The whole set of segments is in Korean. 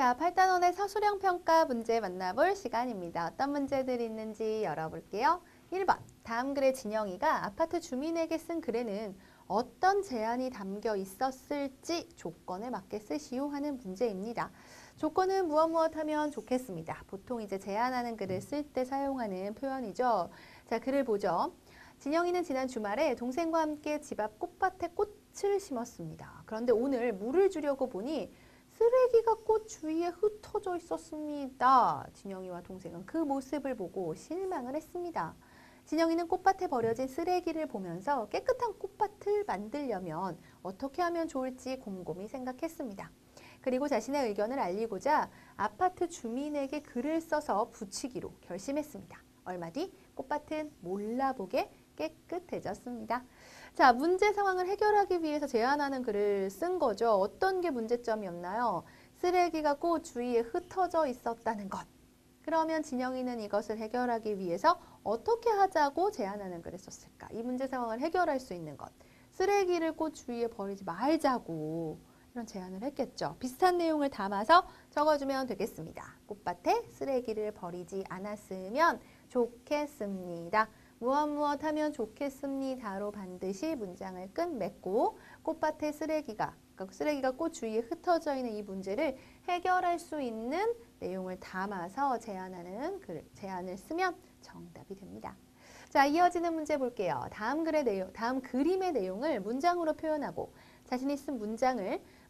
자, 8단원의 서술형 평가 문제 만나볼 시간입니다. 어떤 문제들이 있는지 열어볼게요. 1번, 다음 글의 진영이가 아파트 주민에게 쓴 글에는 어떤 제안이 담겨 있었을지 조건에 맞게 쓰시오 하는 문제입니다. 조건은 무엇 하면 좋겠습니다. 보통 이제 제안하는 글을 쓸 때 사용하는 표현이죠. 자, 글을 보죠. 진영이는 지난 주말에 동생과 함께 집 앞 꽃밭에 꽃을 심었습니다. 그런데 오늘 물을 주려고 보니 쓰레기가 꽃 주위에 흩어져 있었습니다. 진영이와 동생은 그 모습을 보고 실망을 했습니다. 진영이는 꽃밭에 버려진 쓰레기를 보면서 깨끗한 꽃밭을 만들려면 어떻게 하면 좋을지 곰곰이 생각했습니다. 그리고 자신의 의견을 알리고자 아파트 주민에게 글을 써서 붙이기로 결심했습니다. 얼마 뒤 꽃밭은 몰라보게 깨끗해졌습니다. 자, 문제 상황을 해결하기 위해서 제안하는 글을 쓴 거죠. 어떤 게 문제점이었나요? 쓰레기가 꽃 주위에 흩어져 있었다는 것. 그러면 진영이는 이것을 해결하기 위해서 어떻게 하자고 제안하는 글을 썼을까? 이 문제 상황을 해결할 수 있는 것. 쓰레기를 꽃 주위에 버리지 말자고 이런 제안을 했겠죠. 비슷한 내용을 담아서 적어주면 되겠습니다. 꽃밭에 쓰레기를 버리지 않았으면 좋겠습니다. 무엇 하면 좋겠습니다로 반드시 문장을 끝맺고 꽃밭에 쓰레기가 꽃 주위에 흩어져 있는 이 문제를 해결할 수 있는 내용을 담아서 제안을 쓰면 정답이 됩니다. 자, 이어지는 문제 볼게요. 다음 그림의 내용을 문장으로 표현하고 자신이 쓴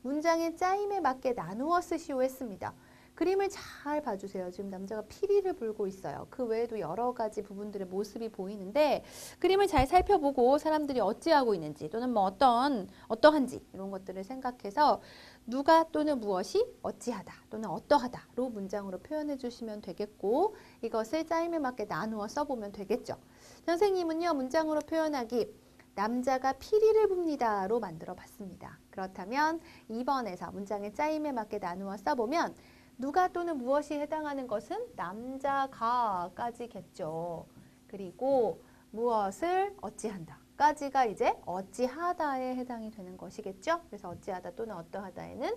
문장의 짜임에 맞게 나누어 쓰시오 했습니다. 그림을 잘 봐주세요. 지금 남자가 피리를 불고 있어요. 그 외에도 여러 가지 부분들의 모습이 보이는데 그림을 잘 살펴보고 사람들이 어찌하고 있는지 또는 뭐 어떠한지 이런 것들을 생각해서 누가 또는 무엇이 어찌하다 또는 어떠하다로 문장으로 표현해 주시면 되겠고 이것을 짜임에 맞게 나누어 써보면 되겠죠. 선생님은요. 문장으로 표현하기 남자가 피리를 붑니다로 만들어 봤습니다. 그렇다면 2번에서 문장의 짜임에 맞게 나누어 써보면 누가 또는 무엇이 해당하는 것은 남자가까지겠죠. 그리고 무엇을 어찌한다 까지가 이제 어찌하다에 해당이 되는 것이겠죠. 그래서 어찌하다 또는 어떠하다에는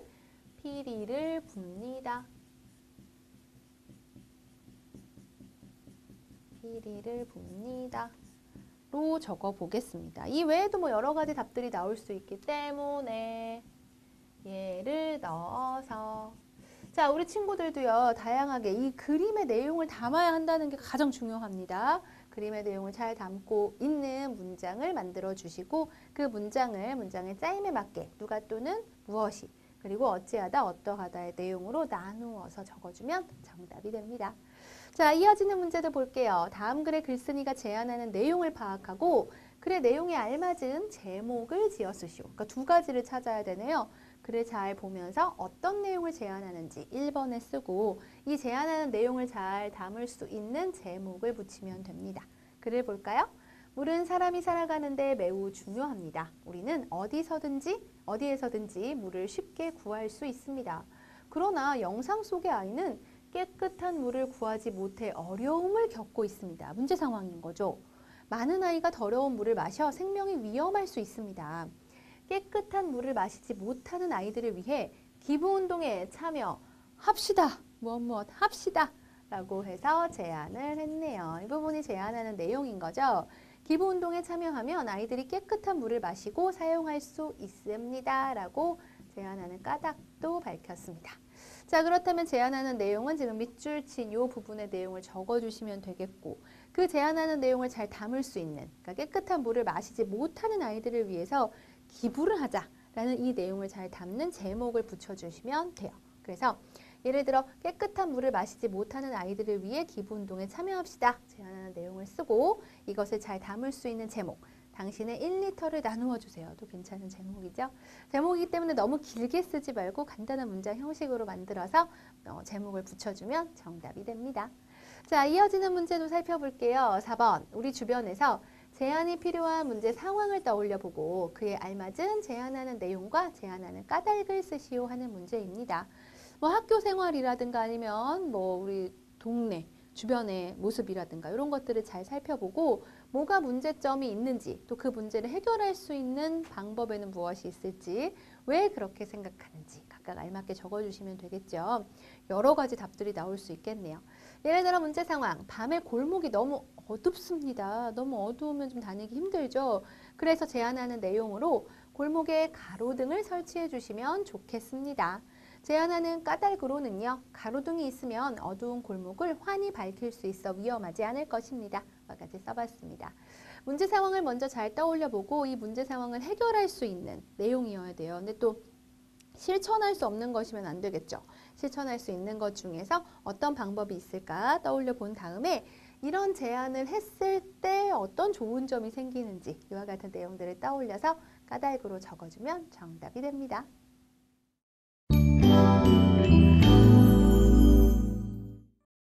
피리를 붑니다. 피리를 붑니다. 로 적어 보겠습니다. 이 외에도 뭐 여러 가지 답들이 나올 수 있기 때문에 예를 넣어서 자, 우리 친구들도요, 다양하게 이 그림의 내용을 담아야 한다는 게 가장 중요합니다. 그림의 내용을 잘 담고 있는 문장을 만들어 주시고 그 문장의 짜임에 맞게 누가 또는 무엇이 그리고 어찌하다 어떠하다의 내용으로 나누어서 적어주면 정답이 됩니다. 자, 이어지는 문제도 볼게요. 다음 글의 글쓴이가 제안하는 내용을 파악하고 글의 내용에 알맞은 제목을 지어 쓰시오. 그러니까 두 가지를 찾아야 되네요. 글을 잘 보면서 어떤 내용을 제안하는지 1번에 쓰고 이 제안하는 내용을 잘 담을 수 있는 제목을 붙이면 됩니다. 글을 볼까요? 물은 사람이 살아가는데 매우 중요합니다. 우리는 어디에서든지 물을 쉽게 구할 수 있습니다. 그러나 영상 속의 아이는 깨끗한 물을 구하지 못해 어려움을 겪고 있습니다. 문제 상황인 거죠. 많은 아이가 더러운 물을 마셔 생명이 위험할 수 있습니다. 깨끗한 물을 마시지 못하는 아이들을 위해 기부운동에 참여합시다. 합시다. 라고 해서 제안을 했네요. 이 부분이 제안하는 내용인 거죠. 기부운동에 참여하면 아이들이 깨끗한 물을 마시고 사용할 수 있습니다. 라고 제안하는 까닭도 밝혔습니다. 자, 그렇다면 제안하는 내용은 지금 밑줄 친 이 부분의 내용을 적어주시면 되겠고 그 제안하는 내용을 잘 담을 수 있는 그러니까 깨끗한 물을 마시지 못하는 아이들을 위해서 기부를 하자라는 이 내용을 잘 담는 제목을 붙여주시면 돼요. 그래서 예를 들어 깨끗한 물을 마시지 못하는 아이들을 위해 기부운동에 참여합시다. 제안하는 내용을 쓰고 이것을 잘 담을 수 있는 제목 당신의 1리터를 나누어 주세요. 또 괜찮은 제목이죠. 제목이기 때문에 너무 길게 쓰지 말고 간단한 문장 형식으로 만들어서 제목을 붙여주면 정답이 됩니다. 자, 이어지는 문제도 살펴볼게요. 4번 우리 주변에서 제안이 필요한 문제 상황을 떠올려 보고 그에 알맞은 제안하는 내용과 제안하는 까닭을 쓰시오 하는 문제입니다. 뭐 학교 생활이라든가 아니면 뭐 우리 동네 주변의 모습이라든가 이런 것들을 잘 살펴보고 뭐가 문제점이 있는지 또 그 문제를 해결할 수 있는 방법에는 무엇이 있을지 왜 그렇게 생각하는지 각각 알맞게 적어주시면 되겠죠. 여러 가지 답들이 나올 수 있겠네요. 예를 들어 문제 상황. 밤에 골목이 너무 어둡습니다. 너무 어두우면 좀 다니기 힘들죠. 그래서 제안하는 내용으로 골목에 가로등을 설치해 주시면 좋겠습니다. 제안하는 까닭으로는요. 가로등이 있으면 어두운 골목을 환히 밝힐 수 있어 위험하지 않을 것입니다. 와 같이 써봤습니다. 문제 상황을 먼저 잘 떠올려보고 이 문제 상황을 해결할 수 있는 내용이어야 돼요. 근데 또 실천할 수 없는 것이면 안 되겠죠. 실천할 수 있는 것 중에서 어떤 방법이 있을까 떠올려 본 다음에 이런 제안을 했을 때 어떤 좋은 점이 생기는지 이와 같은 내용들을 떠올려서 까닭으로 적어주면 정답이 됩니다.